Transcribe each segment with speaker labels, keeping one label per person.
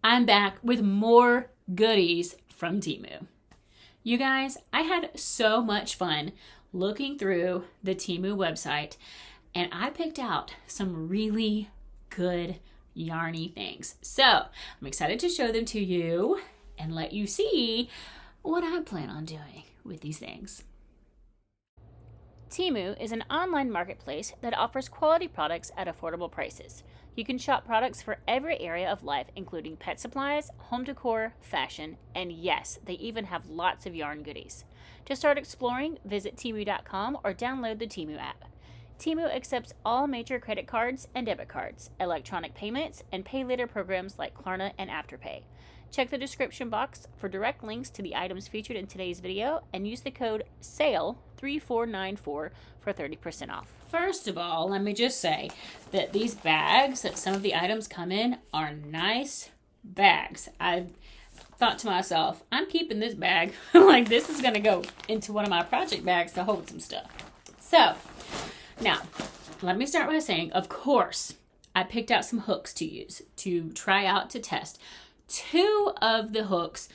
Speaker 1: I'm back with more goodies from Temu. You guys, I had so much fun looking through the Temu website, and I picked out some really good yarny things. So I'm excited to show them to you and let you see what I plan on doing with these things. Temu is an online marketplace that offers quality products at affordable prices. You can shop products for every area of life, including pet supplies, home decor, fashion, and yes, they even have lots of yarn goodies. To start exploring, visit Temu.com or download the Temu app. Temu accepts all major credit cards and debit cards, electronic payments, and pay later programs like Klarna and Afterpay. Check the description box for direct links to the items featured in today's video and use the code SALE3494 for 30% off. First of all, let me just say that these bags that some of the items come in are nice bags. I thought to myself, I'm keeping this bag. Like, this is going to go into one of my project bags to hold some stuff. So, now, let me start by saying, of course, I picked out some hooks to use, to try out, to test. Two of the hooks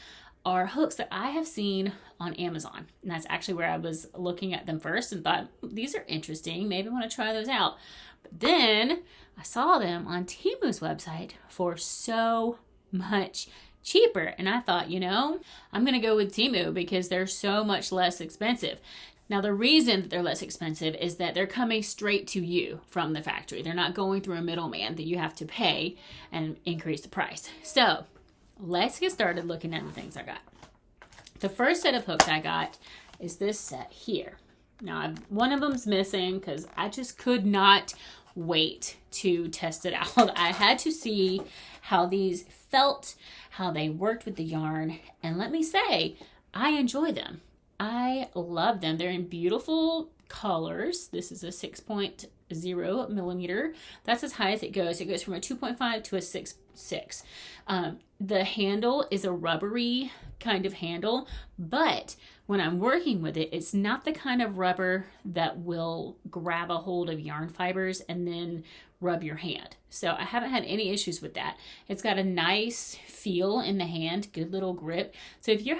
Speaker 1: are hooks that I have seen on Amazon. And that's actually where I was looking at them first and thought, these are interesting. Maybe I want to try those out. But then I saw them on Temu's website for so much cheaper. And I thought, you know, I'm going to go with Temu because they're so much less expensive. Now, the reason that they're less expensive is that they're coming straight to you from the factory. They're not going through a middleman that you have to pay and increase the price. So let's get started looking at the things I got. The first set of hooks I got is this set here. Now, one of them's missing because I just could not wait to test it out. I had to see how these felt, how they worked with the yarn, and let me say, I enjoy them. I love them. They're in beautiful colors. This is a 6.0 millimeter. That's as high as it goes. It goes from a 2.5 to a 6.6. The handle is a rubbery kind of handle, but when I'm working with it, it's not the kind of rubber that will grab a hold of yarn fibers and then rub your hand. So I haven't had any issues with that. It's got a nice feel in the hand, good little grip. So if you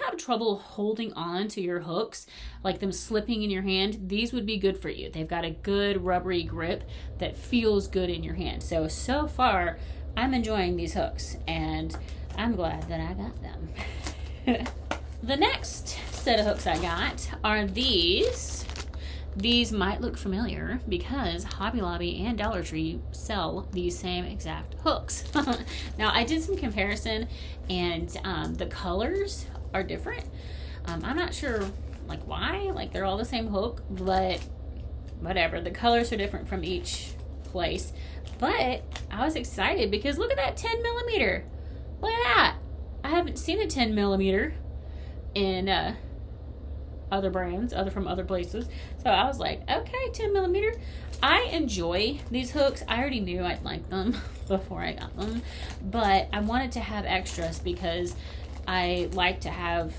Speaker 1: have trouble holding on to your hooks, like them slipping in your hand, these would be good for you. They've got a good rubbery grip that feels good in your hand. So far, I'm enjoying these hooks and I'm glad that I got them. The next set of hooks I got are these. These might look familiar because Hobby Lobby and Dollar Tree sell these same exact hooks. Now, I did some comparison and the colors are different. I'm not sure like why, like they're all the same hook, but whatever. The colors are different from each place. But I was excited because look at that 10 millimeter. Look at that. I haven't seen a 10 millimeter in other brands, from other places. So I was like, okay, 10 millimeter. I enjoy these hooks. I already knew I'd like them before I got them, but I wanted to have extras because I like to have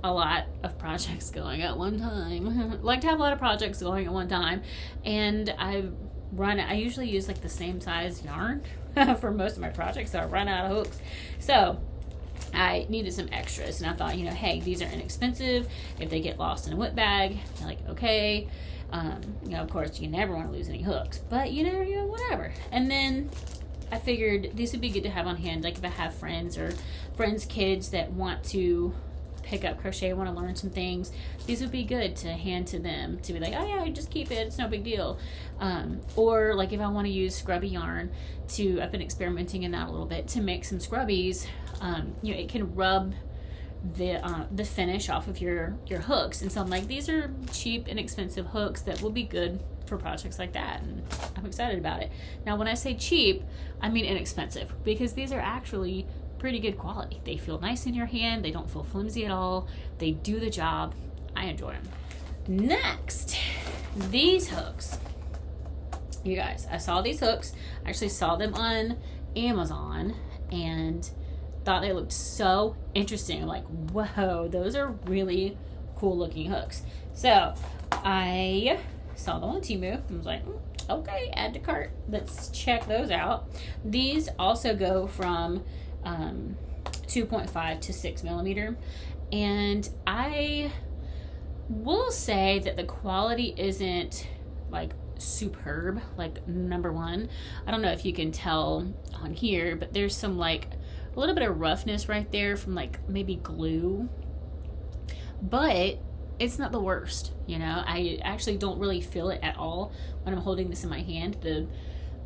Speaker 1: a lot of projects going at one time. Like to have a lot of projects going at one time, and I usually use like the same size yarn for most of my projects, so I run out of hooks. So I needed some extras, and I thought, you know, hey, these are inexpensive. If they get lost in a whip bag, I'm like, okay. You know, of course, you never want to lose any hooks, but you know, whatever. And then I figured these would be good to have on hand, like if I have friends or friends' kids that want to pick up crochet, want to learn some things, these would be good to hand to them, to be like, oh yeah, just keep it, it's no big deal. Or like if I want to use scrubby yarn I've been experimenting in that a little bit to make some scrubbies. You know, it can rub the finish off of your hooks, and so I'm like, these are cheap, inexpensive hooks that will be good for projects like that, and I'm excited about it. Now, when I say cheap, I mean inexpensive, because these are actually pretty good quality. They feel nice in your hand. They don't feel flimsy at all. They do the job. I enjoy them. Next, these hooks. You guys, I saw these hooks. I actually saw them on Amazon and thought they looked so interesting. I'm like, whoa, those are really cool looking hooks. So I saw them on Temu and was like, Okay, add to cart. Let's check those out. These also go from 2.5 to 6 millimeter. And I will say that the quality isn't like superb, like number one. I don't know if you can tell on here, but there's some like a little bit of roughness right there from like maybe glue, but it's not the worst, you know. I actually don't really feel it at all when I'm holding this in my hand. The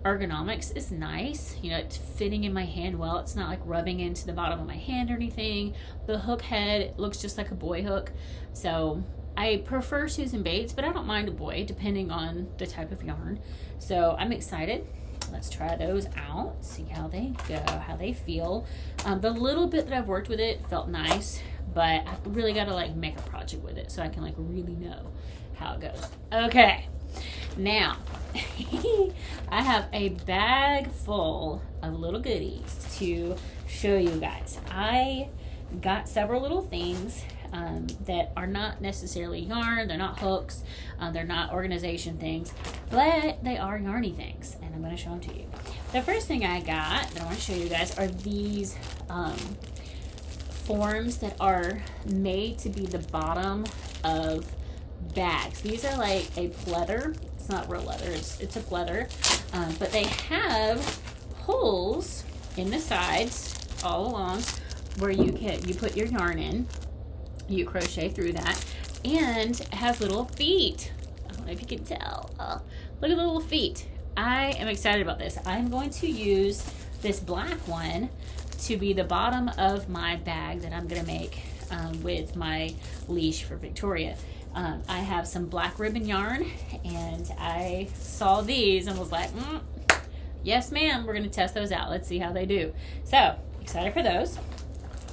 Speaker 1: ergonomics is nice, you know, it's fitting in my hand well. It's not like rubbing into the bottom of my hand or anything. The hook head looks just like a boy hook, so I prefer Susan Bates, but I don't mind a boy depending on the type of yarn. So I'm excited. Let's try those out, see how they go, how they feel. The little bit that I've worked with it felt nice, but I've really got to like make a project with it so I can like really know how it goes. Okay, now I have a bag full of little goodies to show you guys. I got several little things that are not necessarily yarn, they're not hooks, they're not organization things, but they are yarny things, and I'm going to show them to you. The first thing I got that I want to show you guys are these forms that are made to be the bottom of bags. These are like a pleather. It's not real leather, it's a pleather, but they have holes in the sides all along where you put your yarn in. You crochet through that, and it has little feet. I don't know if you can tell. Oh, look at the little feet. I am excited about this. I'm going to use this black one to be the bottom of my bag that I'm going to make with my leash for Victoria. I have some black ribbon yarn, and I saw these and was like, yes ma'am, we're going to test those out. Let's see how they do. So excited for those.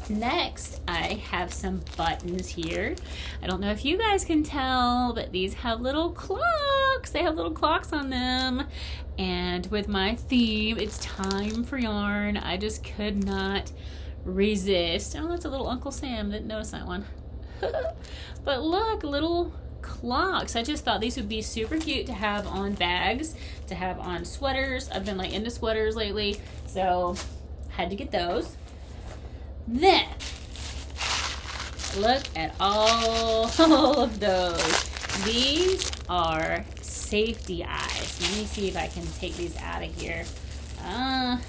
Speaker 1: Next, I have some buttons here. I don't know if you guys can tell, but these have little clocks. They have little clocks on them. And with my theme, it's time for yarn, I just could not resist. Oh, that's a little Uncle Sam. Didn't notice that one. But look, little clocks. I just thought these would be super cute to have on bags, to have on sweaters. I've been like into sweaters lately, so had to get those. Then, look at all of those. These are safety eyes. Let me see if I can take these out of here. I'm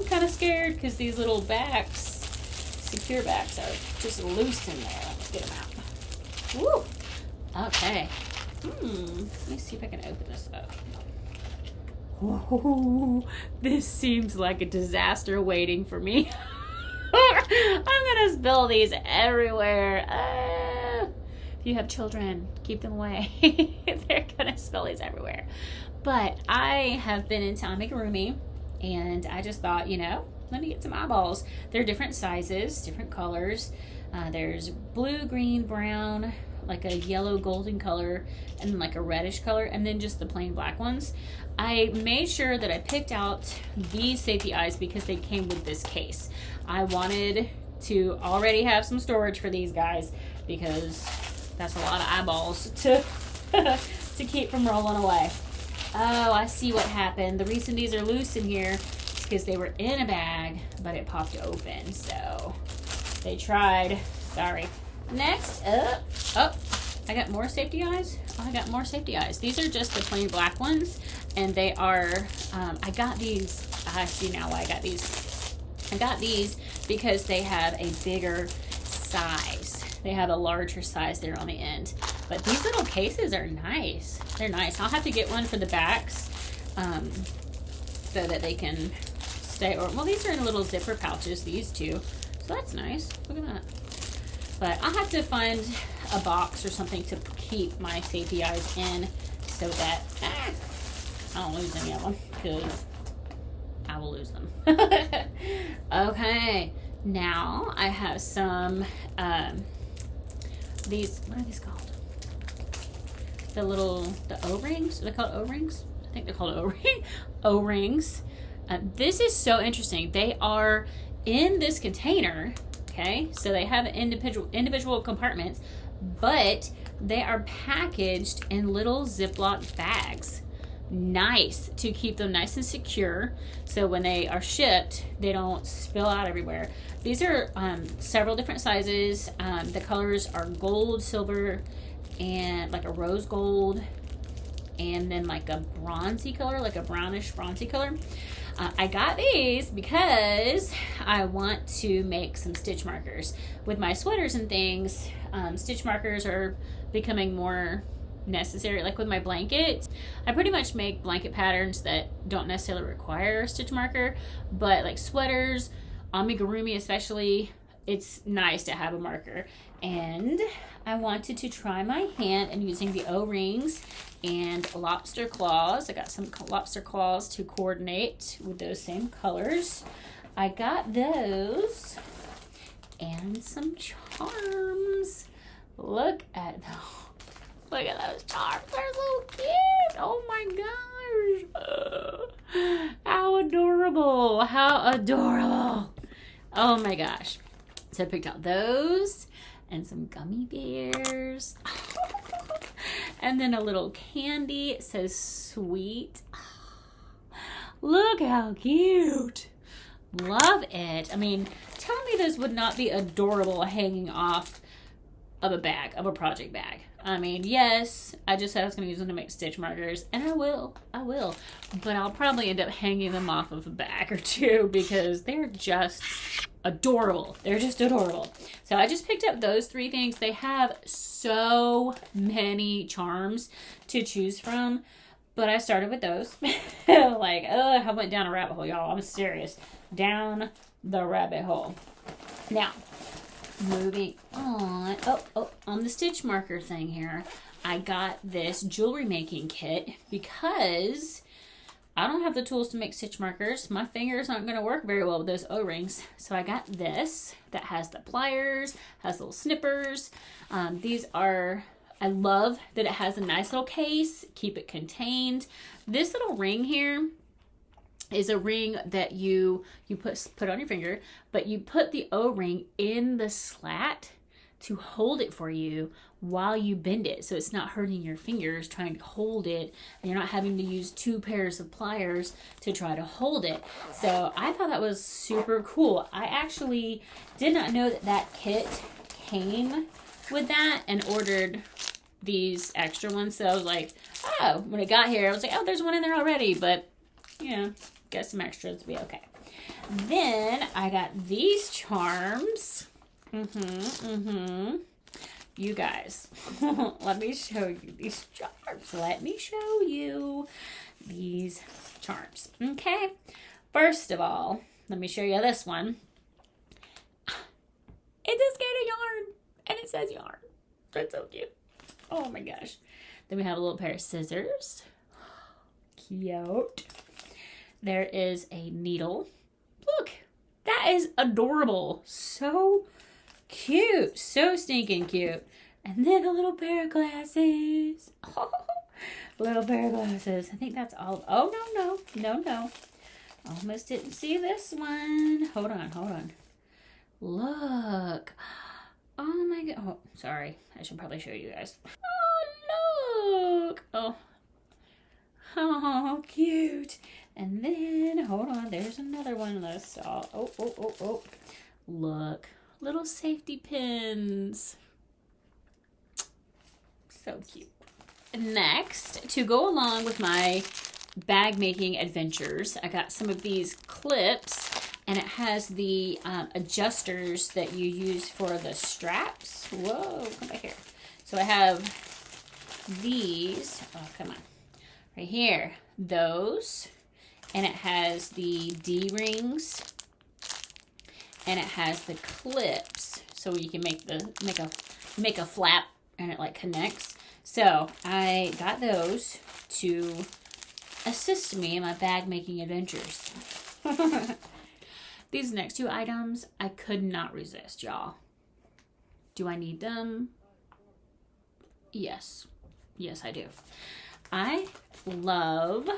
Speaker 1: kind of scared because these little backs, secure backs, are just loose in there. Let's get them out. Woo! Okay. Let me see if I can open this up. Whoa, this seems like a disaster waiting for me. I'm gonna spill these everywhere. If you have children, keep them away. They're gonna spill these everywhere. But I have been into amigurumi, and I just thought, you know, let me get some eyeballs. They're different sizes, different colors. There's blue, green, brown, like a yellow golden color, and like a reddish color, and then just the plain black ones. I made sure that I picked out these safety eyes because they came with this case. I wanted to already have some storage for these guys because that's a lot of eyeballs to to keep from rolling away. Oh, I see what happened. The reason these are loose in here is because they were in a bag, but it popped open, so they tried. Sorry. Next up, oh, I got more safety eyes. Oh, I got more safety eyes. These are just the plain black ones, and they are, I got these, I see now why I got these. I got these because they have a bigger size. They have a larger size there on the end. But these little cases are nice. They're nice. I'll have to get one for the backs so that they can stay. Or well, these are in little zipper pouches, these two. So that's nice. Look at that. But I'll have to find a box or something to keep my safety eyes in so that I don't lose any of them, because I will lose them. Okay, now I have some these, what are these called? The O-rings? Are they called O-rings? I think they're called O-rings. This is so interesting. They are in this container, okay? So they have individual compartments, but they are packaged in little Ziploc bags. nice to keep them nice and secure, so when they are shipped they don't spill out everywhere. These are several different sizes. The colors are gold, silver, and like a rose gold, and then like a bronzy color, like a brownish bronzy color. I got these because I want to make some stitch markers. With my sweaters and things, stitch markers are becoming more necessary. Like with my blankets, I pretty much make blanket patterns that don't necessarily require a stitch marker, but like sweaters, amigurumi especially, it's nice to have a marker. And I wanted to try my hand in using the O-rings and lobster claws. I got some lobster claws to coordinate with those same colors. I got those and some charms. Look at those charms. They're so cute. Oh my gosh. How adorable. How adorable. Oh my gosh. So I picked out those and some gummy bears. And then a little candy. It says sweet. Look how cute. Love it. I mean, tell me those would not be adorable hanging off of a bag, of a project bag. I mean, yes, I just said I was going to use them to make stitch markers, and I will, but I'll probably end up hanging them off of a bag or two because they're just adorable. They're just adorable. So I just picked up those three things. They have so many charms to choose from, but I started with those. Like, I went down a rabbit hole, y'all. I'm serious. Down the rabbit hole. Now, moving on. On the stitch marker thing here, I got this jewelry making kit because I don't have the tools to make stitch markers. My fingers aren't going to work very well with those O-rings. So I got this that has the pliers, has little snippers. These are, I love that it has a nice little case, keep it contained. This little ring here is a ring that you put on your finger, but you put the O-ring in the slat to hold it for you while you bend it, so it's not hurting your fingers trying to hold it, and you're not having to use two pairs of pliers to try to hold it. So I thought that was super cool. I actually did not know that kit came with that, and ordered these extra ones. So I was like, oh, when it got here, I was like, oh, there's one in there already, but you know, get some extras to be okay. Then I got these charms. You guys, let me show you these charms. Let me show you these charms. Okay, first of all, let me show you this one. It's a skein of yarn, and it says yarn. That's so cute. Oh my gosh. Then we have a little pair of scissors. Cute. There is a needle. Look, that is adorable. So cute. So stinking cute. And then a little pair of glasses. Oh, little pair of glasses. I think that's all. Oh, no. Almost didn't see this one. Hold on. Look. Oh my god. Oh, sorry. I should probably show you guys. Oh, look. Oh, cute. And then, hold on, there's another one of those. Oh. Look, little safety pins. So cute. Next, to go along with my bag making adventures, I got some of these clips, and it has the adjusters that you use for the straps. Whoa, come back here. So I have these. Oh, come on. Right here. Those. And it has the D-rings, and it has the clips, so you can make a flap, and it like connects. So I got those to assist me in my bag making adventures. These next two items I could not resist, y'all. Do I need them? Yes, I do. I love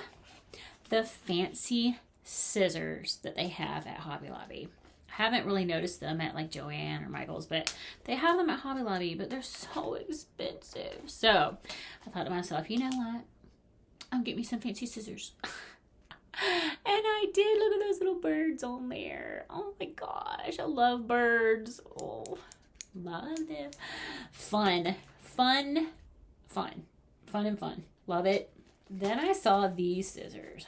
Speaker 1: the fancy scissors that they have at Hobby Lobby. I haven't really noticed them at like Joann or Michael's, but they have them at Hobby Lobby, but they're so expensive. So I thought to myself, you know what? I'm getting me some fancy scissors. And I did. Look at those little birds on there. Oh my gosh, I love birds. Oh, love them. Fun. Love it. Then I saw these scissors.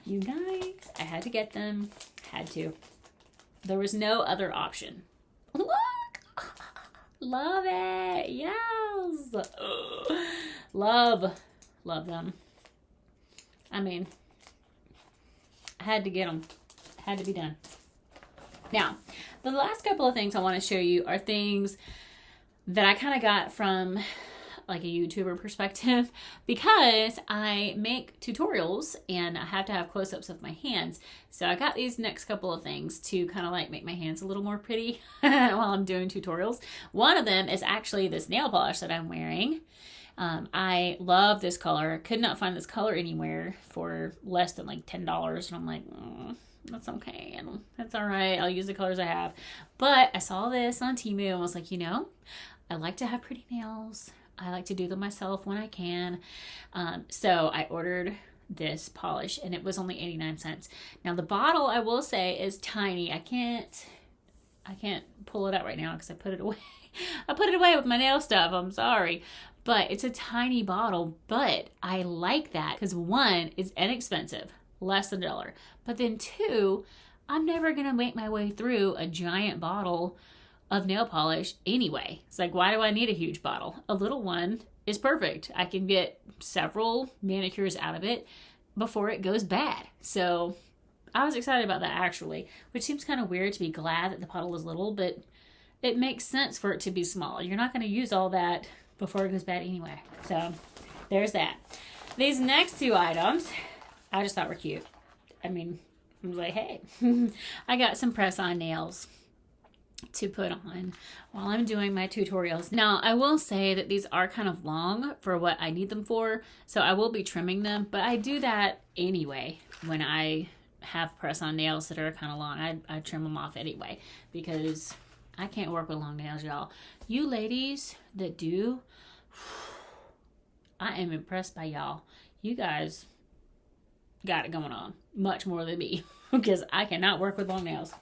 Speaker 1: You guys, I had to get them. Had to. There was no other option. Look! Love it. Yes. Love them. I mean, I had to get them. Had to be done. Now, the last couple of things I want to show you are things that I kind of got from like a YouTuber perspective, because I make tutorials and I have to have close-ups of my hands. So I got these next couple of things to kind of like make my hands a little more pretty while I'm doing tutorials. One of them is actually this nail polish that I'm wearing. I love this color. Could not find this color anywhere for less than like $10. And I'm like, that's okay. That's all right. I'll use the colors I have. But I saw this on Temu and was like, you know, I like to have pretty nails. I like to do them myself when I can. So I ordered this polish and it was only 89 cents. Now the bottle, I will say, is tiny. I can't pull it out right now because I put it away. I put it away with my nail stuff. I'm sorry. But it's a tiny bottle, but I like that because one, it's inexpensive, less than $1. But then two, I'm never going to make my way through a giant bottle of nail polish anyway. It's like, why do I need a huge bottle? A little one is perfect. I can get several manicures out of it before it goes bad. So I was excited about that actually, which seems kind of weird to be glad that the bottle is little, but it makes sense for it to be small. You're not going to use all that before it goes bad anyway. So there's that. These next two items, I just thought were cute. I mean, I was like, hey, I got some press-on nails to put on while I'm doing my tutorials. Now, I will say that these are kind of long for what I need them for, so I will be trimming them, but I do that anyway when I have press-on nails that are kind of long. I trim them off anyway because I can't work with long nails, y'all. You ladies that do, I am impressed by y'all. You guys got it going on much more than me because I cannot work with long nails.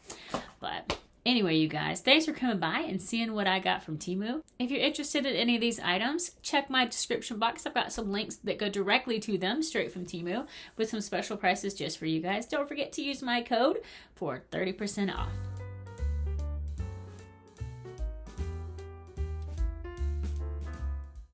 Speaker 1: But anyway, you guys, thanks for coming by and seeing what I got from Temu. If you're interested in any of these items, check my description box. I've got some links that go directly to them straight from Temu with some special prices just for you guys. Don't forget to use my code for 30% off.